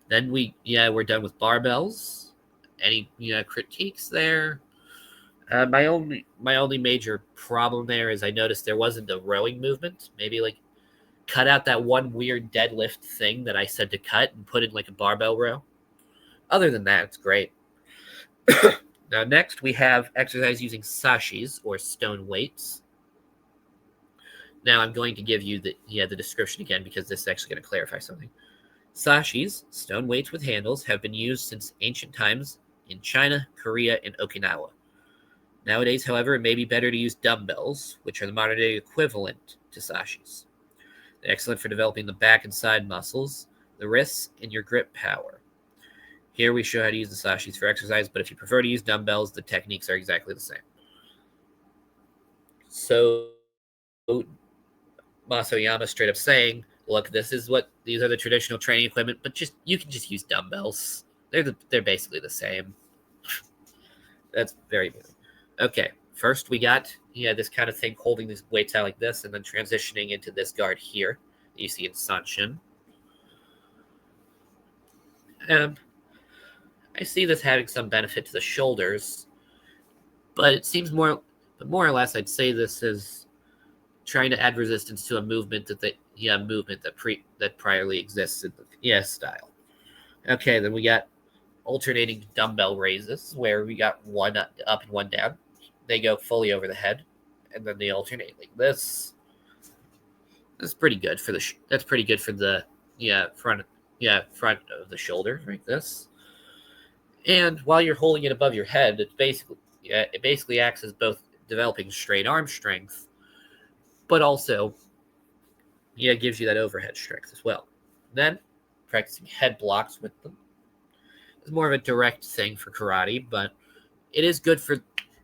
Then we're done with barbells. Any critiques there? My only major problem there is I noticed there wasn't a rowing movement. Maybe cut out that one weird deadlift thing that I said to cut and put in a barbell row. Other than that, it's great. Now next we have exercise using sashis or stone weights. Now I'm going to give you the description again because this is actually going to clarify something. Sashis, stone weights with handles, have been used since ancient times in China, Korea, and Okinawa. Nowadays, however, it may be better to use dumbbells, which are the modern-day equivalent to sashis. They're excellent for developing the back and side muscles, the wrists, and your grip power. Here we show how to use the sashis for exercise, but if you prefer to use dumbbells, the techniques are exactly the same. So Oyama straight up saying, look, these are the traditional training equipment, but you can just use dumbbells. They're basically the same. That's very good. Okay, first we got this kind of thing, holding these weights out like this, and then transitioning into this guard here that you see in Sanshin. I see this having some benefit to the shoulders, but it seems more or less, I'd say this is trying to add resistance to a movement that priorly exists in the style. Okay, then we got alternating dumbbell raises where we got one up and one down. They go fully over the head, and then they alternate like this. That's pretty good for that's pretty good for the front of the shoulder like this. And while you're holding it above your head, it basically acts as both developing straight arm strength, but also gives you that overhead strength as well. Then practicing head blocks with them is more of a direct thing for karate, but it is good for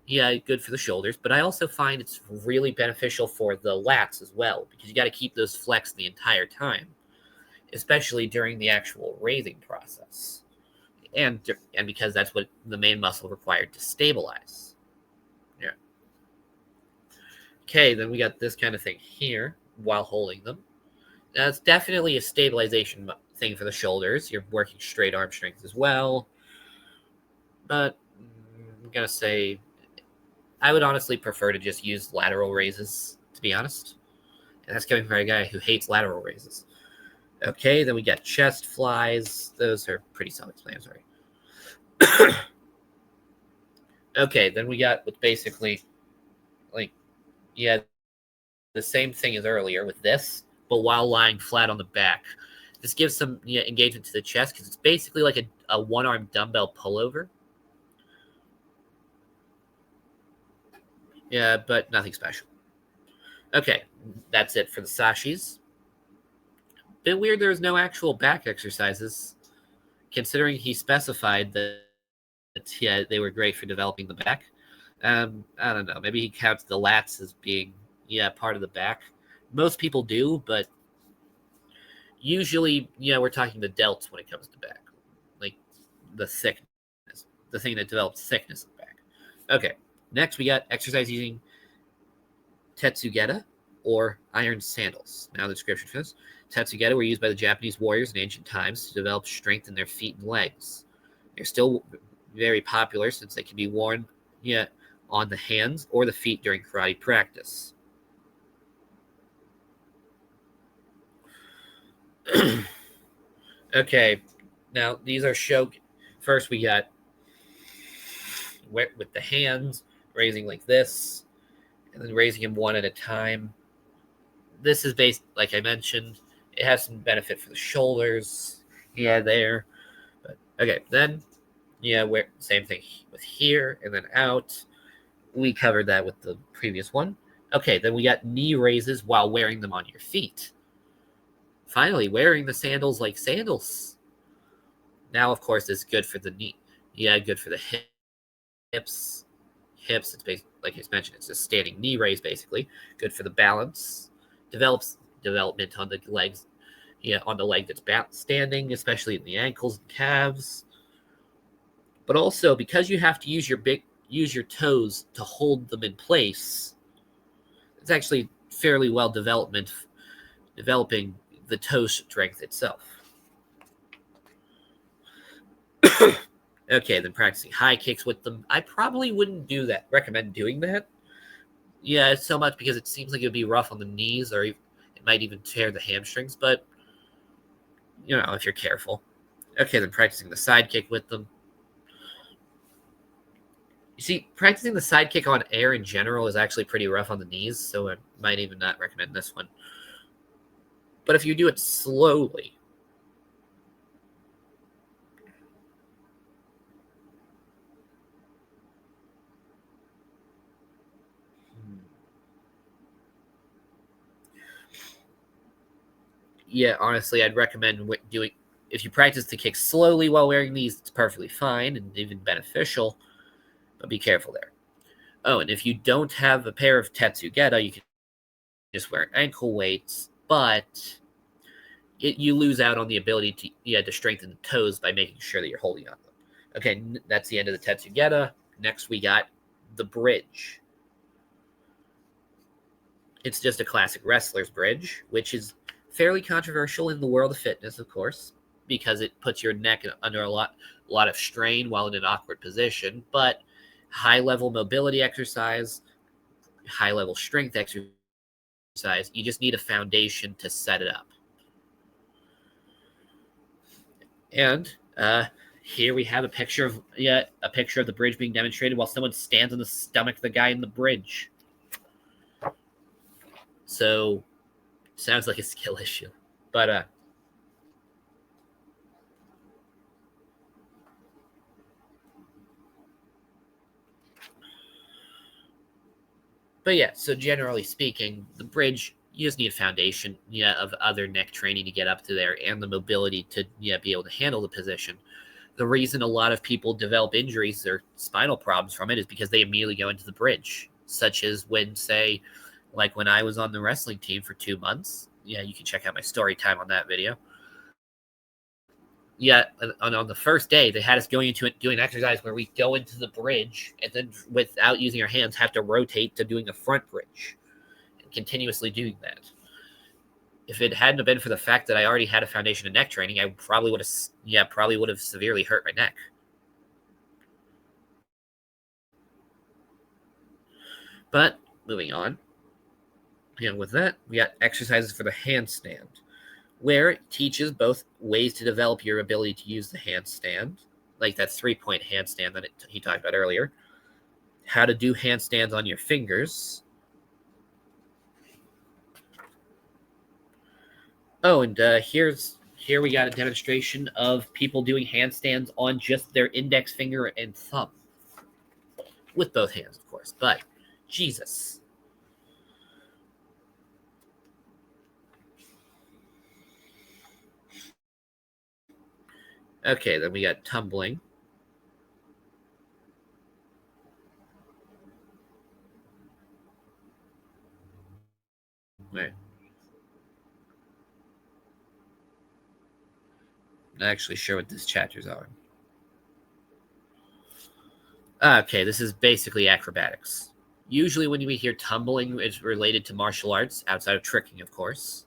the shoulders. But I also find it's really beneficial for the lats as well, because you got to keep those flexed the entire time, especially during the actual raising process, and because that's what the main muscle required to stabilize. Yeah. Okay, then we got this kind of thing here while holding them. Now, it's definitely a stabilization thing for the shoulders. You're working straight arm strength as well. But I'm going to say I would honestly prefer to just use lateral raises, to be honest. And that's coming from a guy who hates lateral raises. Okay, then we got chest flies. Those are pretty self-explanatory. Okay, then we got with basically, like, yeah, the same thing as earlier with this, but while lying flat on the back. This gives some engagement to the chest because it's basically like a one-arm dumbbell pullover. Yeah, but nothing special. Okay, that's it for the sashis. Bit weird there was no actual back exercises, considering he specified that yeah, they were great for developing the back. I don't know. Maybe he counts the lats as being part of the back. Most people do, but usually we're talking the delts when it comes to back, like the thickness, the thing that develops thickness in the back. Okay, next we got exercise using Tetsugeta or iron sandals. Now the description for this. Tetsugeta were used by the Japanese warriors in ancient times to develop strength in their feet and legs. They're still very popular since they can be worn on the hands or the feet during karate practice. Okay, now these are show. First, we got with the hands raising like this, and then raising them one at a time. This is based, like I mentioned, it has some benefit for the shoulders. Yeah, there. But okay, then where same thing with here and then out. We covered that with the previous one. Okay, then we got knee raises while wearing them on your feet. Finally, wearing the sandals like sandals. Now, of course, it's good for the knee. Yeah, good for the hips. Hips, it's basically, like I mentioned, it's a standing knee raise, basically. Good for the balance. Development on the legs. Yeah, on the leg that's standing, especially in the ankles and calves. But also, because you have to use your toes to hold them in place, it's actually fairly well developing the toe strength itself. Okay, then practicing high kicks with them. I probably wouldn't recommend doing that. Yeah, so much because it seems like it would be rough on the knees, or it might even tear the hamstrings. But if you're careful. Okay, then practicing the side kick with them. You see, practicing the side kick on air in general is actually pretty rough on the knees, so I might even not recommend this one. But if you do it slowly, honestly, I'd recommend doing. If you practice to kick slowly while wearing these, it's perfectly fine and even beneficial, but be careful there. Oh, and if you don't have a pair of Tetsugeta, you can just wear ankle weights, but you lose out on the ability to strengthen the toes by making sure that you're holding on them. Okay, that's the end of the Tetsugeta. Next, we got the bridge. It's just a classic wrestler's bridge, which is fairly controversial in the world of fitness, of course, because it puts your neck under a lot of strain while in an awkward position. But high level mobility exercise, high level strength exercise, you just need a foundation to set it up. And here we have a picture of the bridge being demonstrated while someone stands on the stomach of the guy in the bridge. So sounds like a skill issue. But yeah, so generally speaking, the bridge, you just need a foundation of other neck training to get up to there and the mobility to be able to handle the position. The reason a lot of people develop injuries or spinal problems from it is because they immediately go into the bridge, such as when I was on the wrestling team for 2 months. Yeah, you can check out my story time on that video. Yeah, on the first day, they had us going into it doing an exercise where we go into the bridge and then, without using our hands, have to rotate to doing a front bridge and continuously doing that. If it hadn't been for the fact that I already had a foundation in neck training, I probably would have severely hurt my neck. But moving on, with that, we got exercises for the handstand, where it teaches both ways to develop your ability to use the handstand, like that 3-point handstand that he talked about earlier, how to do handstands on your fingers. Oh, and here we got a demonstration of people doing handstands on just their index finger and thumb. With both hands, of course, but Jesus. Okay, then we got tumbling. Right. Not actually sure what this chapter's on. Okay, this is basically acrobatics. Usually when we hear tumbling, it's related to martial arts, outside of tricking, of course.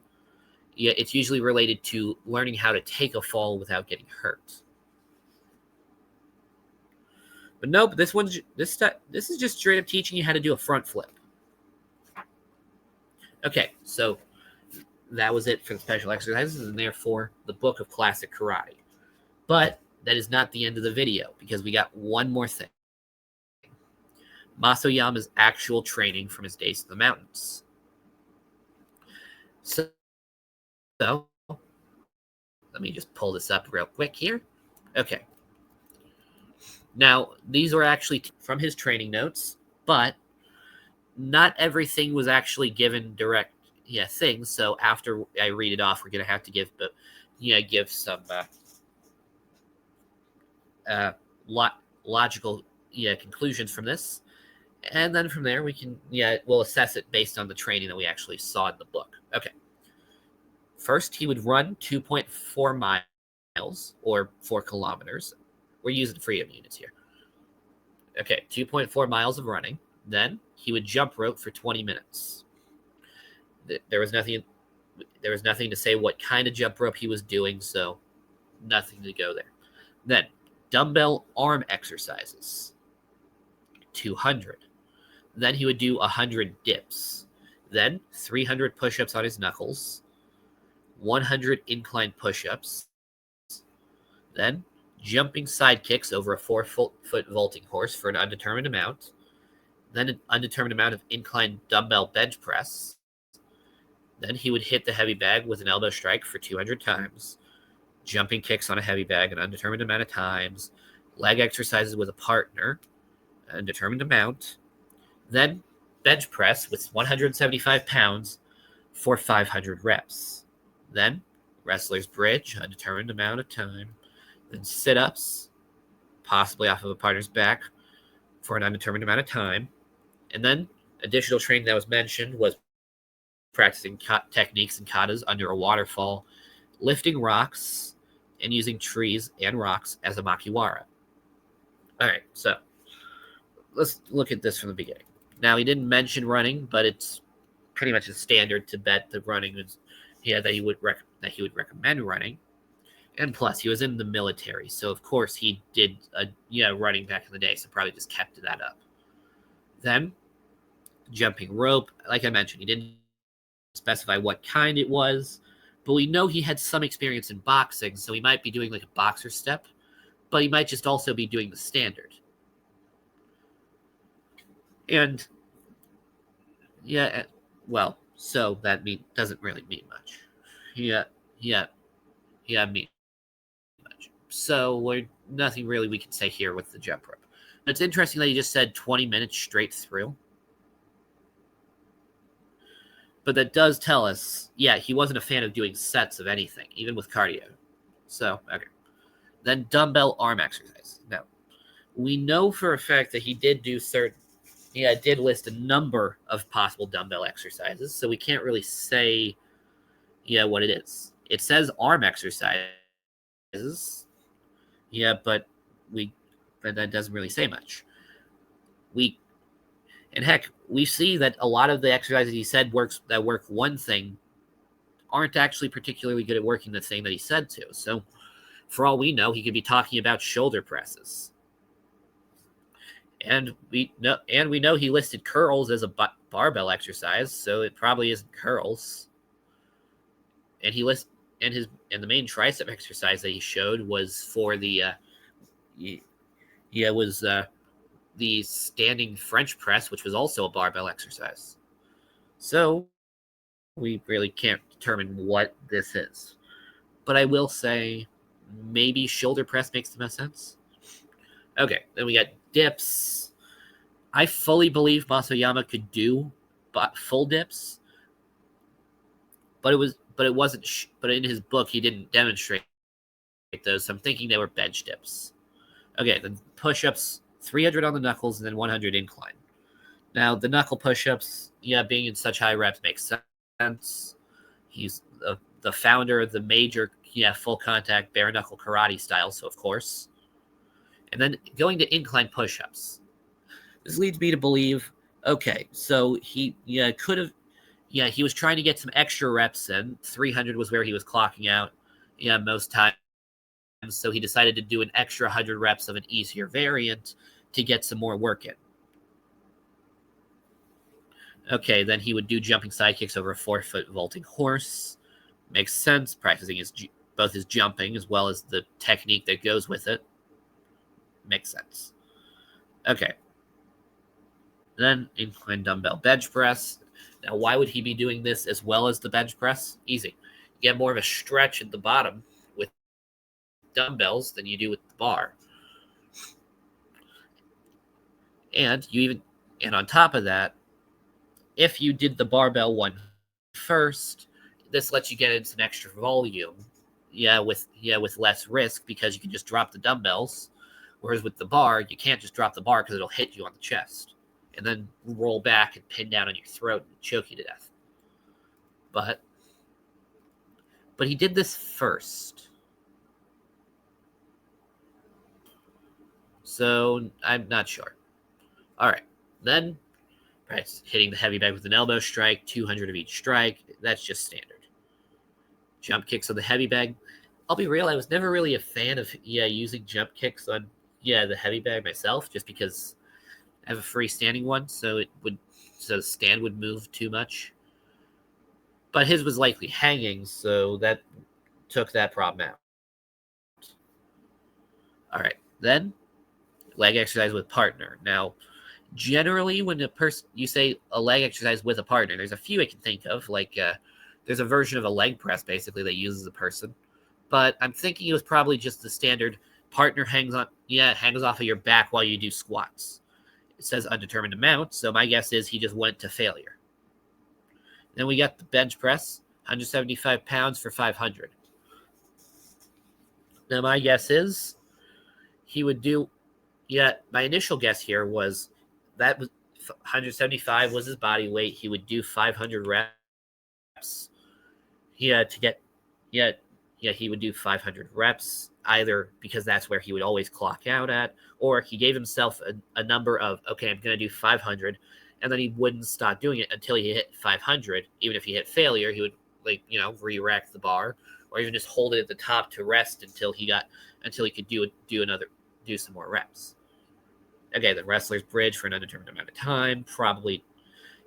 Yeah, it's usually related to learning how to take a fall without getting hurt. But nope, this is just straight up teaching you how to do a front flip. Okay, so that was it for the special exercises, and therefore the book of classic karate. But that is not the end of the video, because we got one more thing. Oyama's actual training from his days in the mountains. So let me just pull this up real quick here. Okay. Now, these are actually from his training notes, but not everything was actually given direct things. So after I read it off, we're going to have to give some logical conclusions from this. And then from there, we'll assess it based on the training that we actually saw in the book. Okay. First, he would run 2.4 miles or 4 kilometers. We're using freedom units here. Okay, 2.4 miles of running. Then he would jump rope for 20 minutes. There was nothing to say what kind of jump rope he was doing, so nothing to go there. Then dumbbell arm exercises, 200. Then he would do 100 dips. Then 300 push-ups on his knuckles, 100 incline push-ups. Then jumping side kicks over a 4-foot vaulting horse for an undetermined amount. Then an undetermined amount of incline dumbbell bench press. Then he would hit the heavy bag with an elbow strike for 200 times. Jumping kicks on a heavy bag an undetermined amount of times. Leg exercises with a partner, an undetermined amount. Then bench press with 175 pounds for 500 reps. Then wrestler's bridge, undetermined amount of time. Then sit-ups, possibly off of a partner's back for an undetermined amount of time. And then additional training that was mentioned was practicing techniques and katas under a waterfall, lifting rocks, and using trees and rocks as a makiwara. All right, so let's look at this from the beginning. Now, he didn't mention running, but it's pretty much a standard to bet that running is that he would recommend running. And plus, he was in the military, so of course he did running back in the day, so probably just kept that up. Then jumping rope, like I mentioned, he didn't specify what kind it was, but we know he had some experience in boxing, so he might be doing like a boxer step, but he might just also be doing the standard. And so that doesn't really mean much. Mean much. So nothing really we can say here with the jump rope. It's interesting that he just said 20 minutes straight through. But that does tell us, he wasn't a fan of doing sets of anything, even with cardio. So, okay. Then dumbbell arm exercise. Now, we know for a fact that he did do did list a number of possible dumbbell exercises, so we can't really say, what it is. It says arm exercises, but that doesn't really say much. And heck, we see that a lot of the exercises he said work one thing aren't actually particularly good at working the thing that he said to. So, for all we know, he could be talking about shoulder presses. And we know he listed curls as a barbell exercise, so it probably isn't curls. And he lists and the main tricep exercise that he showed was for the standing French press, which was also a barbell exercise. So we really can't determine what this is. But I will say maybe shoulder press makes the most sense. Okay, then we got dips. I fully believe Oyama could do full dips, but it wasn't. But in his book, he didn't demonstrate those. So I'm thinking they were bench dips. Okay, then push-ups, 300 on the knuckles and then 100 incline. Now the knuckle push-ups, being in such high reps makes sense. He's the founder of the major, full contact bare knuckle karate style, so of course. And then going to incline push-ups. This leads me to believe, okay, so he could have, he was trying to get some extra reps in. 300 was where he was clocking out, most times. So he decided to do an extra 100 reps of an easier variant to get some more work in. Okay, then he would do jumping side kicks over a 4-foot vaulting horse. Makes sense, practicing both his jumping as well as the technique that goes with it. Makes sense. Okay. Then incline dumbbell bench press. Now, why would he be doing this as well as the bench press? Easy. You get more of a stretch at the bottom with dumbbells than you do with the bar. And on top of that, if you did the barbell one first, this lets you get in some extra volume. With less risk because you can just drop the dumbbells. Whereas with the bar, you can't just drop the bar because it'll hit you on the chest and then roll back and pin down on your throat and choke you to death. But he did this first. So I'm not sure. All right. Then hitting the heavy bag with an elbow strike, 200 of each strike. That's just standard. Jump kicks on the heavy bag. I'll be real, I was never really a fan of using jump kicks on the heavy bag myself, just because I have a freestanding one, so the stand would move too much. But his was likely hanging, so that took that problem out. All right, then leg exercise with partner. Now, generally, when you say a leg exercise with a partner, there's a few I can think of. Like there's a version of a leg press basically that uses a person, but I'm thinking it was probably just the standard partner hangs off of your back while you do squats. It says undetermined amount, so my guess is he just went to failure. Then we got the bench press, 175 pounds for 500. Now my guess is he would do. My initial guess here was that was 175 was his body weight. He would do 500 reps. He would do 500 reps, either because that's where he would always clock out at, or he gave himself a number of, okay, I'm going to do 500, and then he wouldn't stop doing it until he hit 500. Even if he hit failure, he would re-rack the bar, or even just hold it at the top to rest until he could do some more reps. Okay, the wrestler's bridge for an undetermined amount of time. Probably,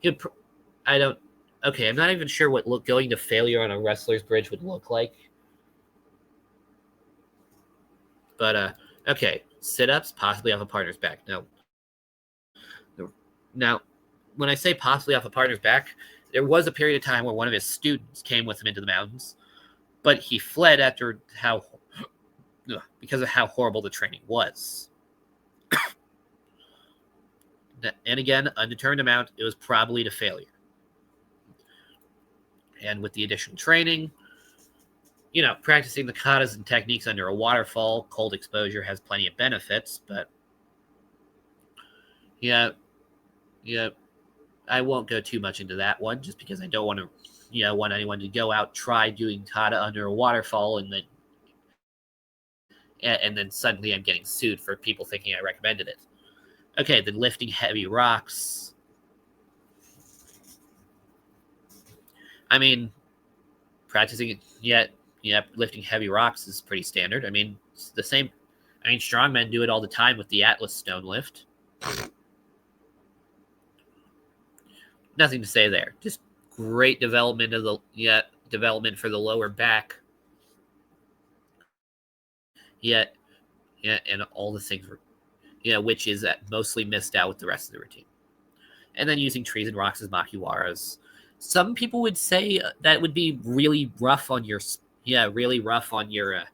I'm not even sure what going to failure on a wrestler's bridge would look like. But, okay, sit-ups, possibly off a partner's back. Now, when I say possibly off a partner's back, there was a period of time where one of his students came with him into the mountains, but he fled because of how horrible the training was. And again, undetermined amount, it was probably to failure. And with the additional training, practicing the katas and techniques under a waterfall, cold exposure has plenty of benefits, but I won't go too much into that one just because I don't want to, want anyone to go out, try doing kata under a waterfall and then suddenly I'm getting sued for people thinking I recommended it. Okay, then lifting heavy rocks. I mean, practicing lifting heavy rocks is pretty standard. I mean, it's the same. I mean, strongmen do it all the time with the Atlas stone lift. Nothing to say there. Just great development for the lower back yeah, yeah, and all the things were, yeah, which is mostly missed out with the rest of the routine. And then using trees and rocks as makiwaras. Some people would say that would be really rough on your, really rough on your,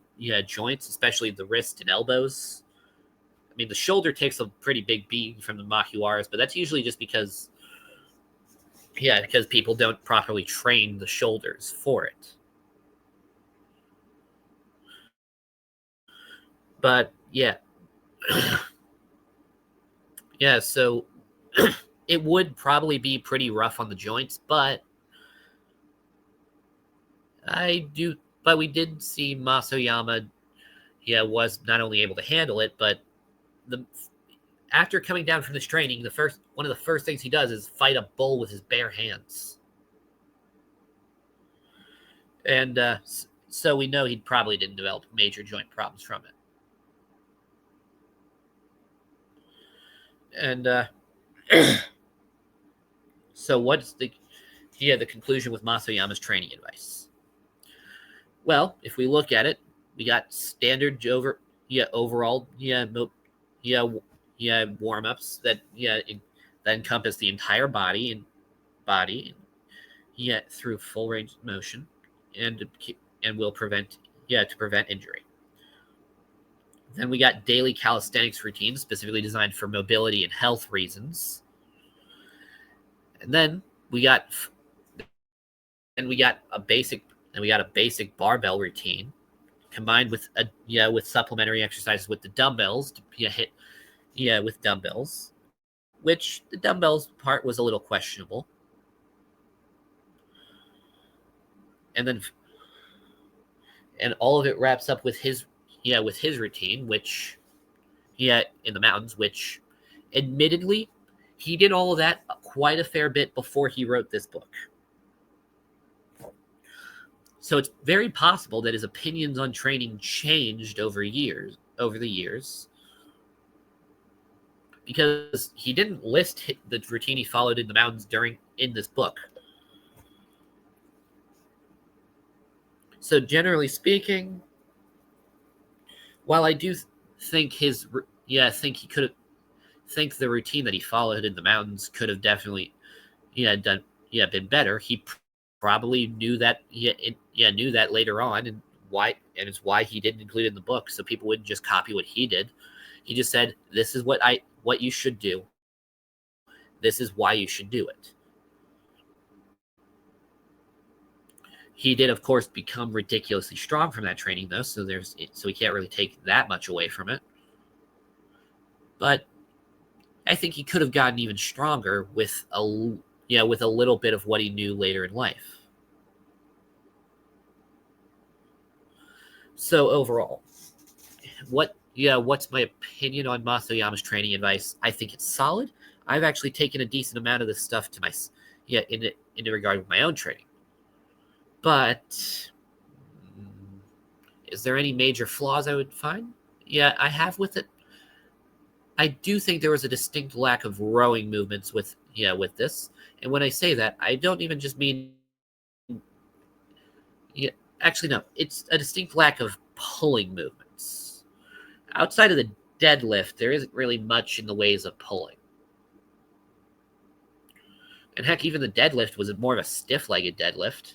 joints, especially the wrist and elbows. I mean, the shoulder takes a pretty big beating from the makiwaras, but that's usually just because, because people don't properly train the shoulders for it. But yeah, yeah. So it would probably be pretty rough on the joints, but I do. But we did see Masoyama. Was not only able to handle it, but the after coming down from this training, one of the first things he does is fight a bull with his bare hands, and so we know he probably didn't develop major joint problems from it. And so, what's the conclusion with Masoyama's training advice? Well, if we look at it, we got standard overall yeah warm ups that encompass the entire body through full range of motion, and will prevent to prevent injury. Then we got daily calisthenics routines specifically designed for mobility and health reasons. And then we got a basic barbell routine combined with with supplementary exercises with the dumbbells to hit with dumbbells, which the dumbbells part was a little questionable. And then all of it wraps up with his routine, which in the mountains, which admittedly he did all of that quite a fair bit before he wrote this book. So it's very possible that his opinions on training changed over the years, because he didn't list the routine he followed in the mountains in this book. So generally speaking, while I do think think the routine that he followed in the mountains could have definitely been better, he probably knew that knew that later on, and it's why he didn't include it in the book, so people wouldn't just copy what he did. He just said, this is what you should do, this is why you should do it. He did, of course, become ridiculously strong from that training, though, so we can't really take that much away from it. But I think he could have gotten even stronger with a little bit of what he knew later in life. So overall, what's my opinion on Masoyama's training advice? I think it's solid. I've actually taken a decent amount of this stuff to in regard with my own training. But is there any major flaws I would find? Yeah, I have with it. I do think there was a distinct lack of rowing movements with this. And when I say that, I don't even just mean actually no, it's a distinct lack of pulling movements. Outside of the deadlift, there isn't really much in the ways of pulling. And heck, even the deadlift was more of a stiff-legged deadlift.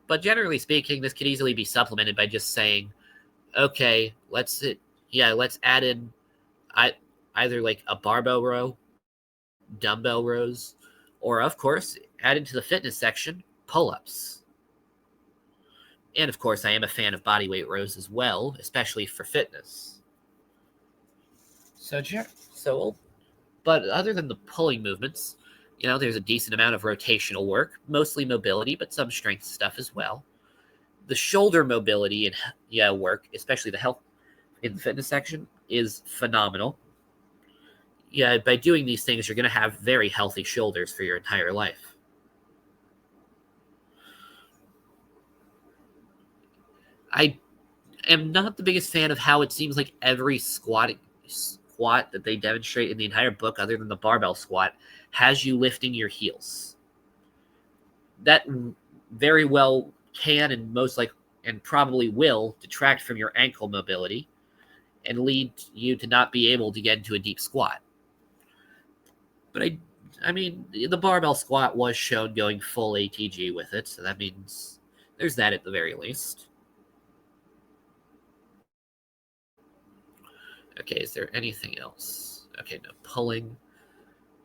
But generally speaking, this could easily be supplemented by just saying, okay, let's add in either like a barbell row, dumbbell rows, or of course, add into the fitness section, pull-ups. And of course, I am a fan of bodyweight rows as well, especially for fitness. But other than the pulling movements, there's a decent amount of rotational work, mostly mobility, but some strength stuff as well. The shoulder mobility and work, especially the health in the fitness section, is phenomenal. Yeah, by doing these things, you're going to have very healthy shoulders for your entire life. I am not the biggest fan of how it seems like every squat that they demonstrate in the entire book, other than the barbell squat, has you lifting your heels. That very well can and most like and probably will detract from your ankle mobility and lead you to not be able to get into a deep squat. But I mean, the barbell squat was shown going full ATG with it, so that means there's that at the very least. Okay, is there anything else? Okay, no pulling.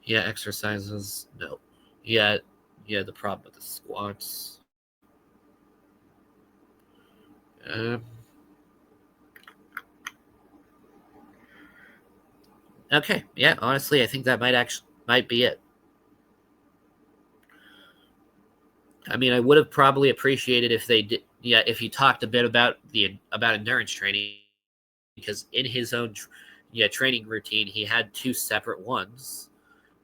Yeah, exercises. No. Yeah, the problem with the squats. Um, okay, yeah, honestly, I think that might be it. I mean, I would have probably appreciated if they did. Yeah, if he talked a bit about endurance training, because in his own training routine, he had two separate ones.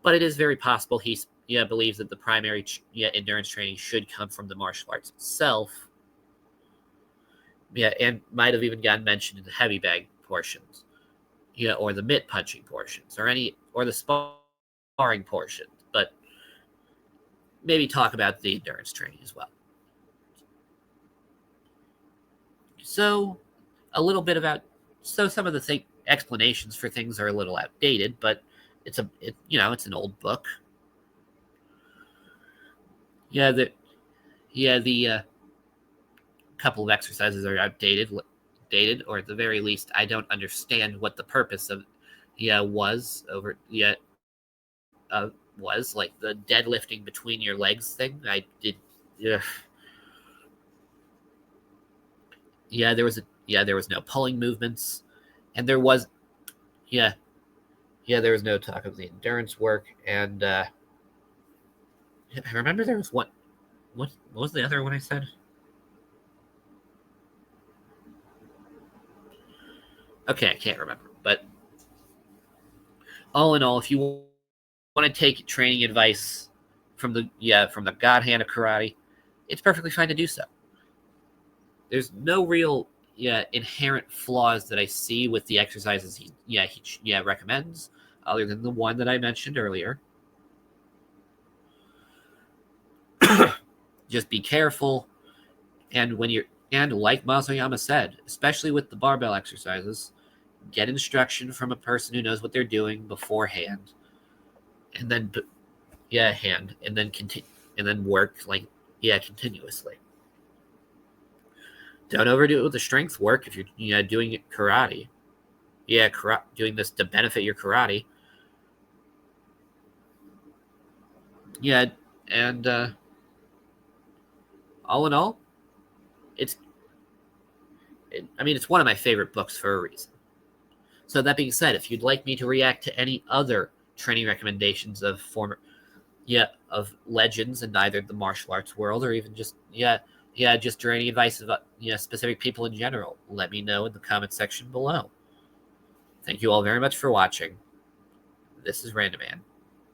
But it is very possible he believes that the primary endurance training should come from the martial arts itself. Yeah, and might have even gotten mentioned in the heavy bag portions. Yeah, or the mitt punching portions, or the sparring portions. But maybe talk about the endurance training as well. So, a little bit about some of the explanations for things are a little outdated, but it's it's an old book. Yeah, the couple of exercises are dated, or at the very least, I don't understand what the purpose of was over was like the deadlifting between your legs thing. I did. Yeah, there was no pulling movements, and there was yeah there was no talk of the endurance work, and I remember there was one. What was the other one I said? Okay, I can't remember. But all in all, if you want to take training advice from the God hand of karate, it's perfectly fine to do so. There's no real inherent flaws that I see with the exercises he recommends, other than the one that I mentioned earlier. Just be careful, and like Oyama said, especially with the barbell exercises, get instruction from a person who knows what they're doing beforehand, and then and then continue, and then work continuously. Don't overdo it with the strength work if you're doing karate. Doing this to benefit your karate. Yeah, and all in all, it's it's one of my favorite books for a reason. So that being said, if you'd like me to react to any other training recommendations of of legends in either the martial arts world or even just just training advice about specific people in general, let me know in the comment section below. Thank you all very much for watching. This is Random Man.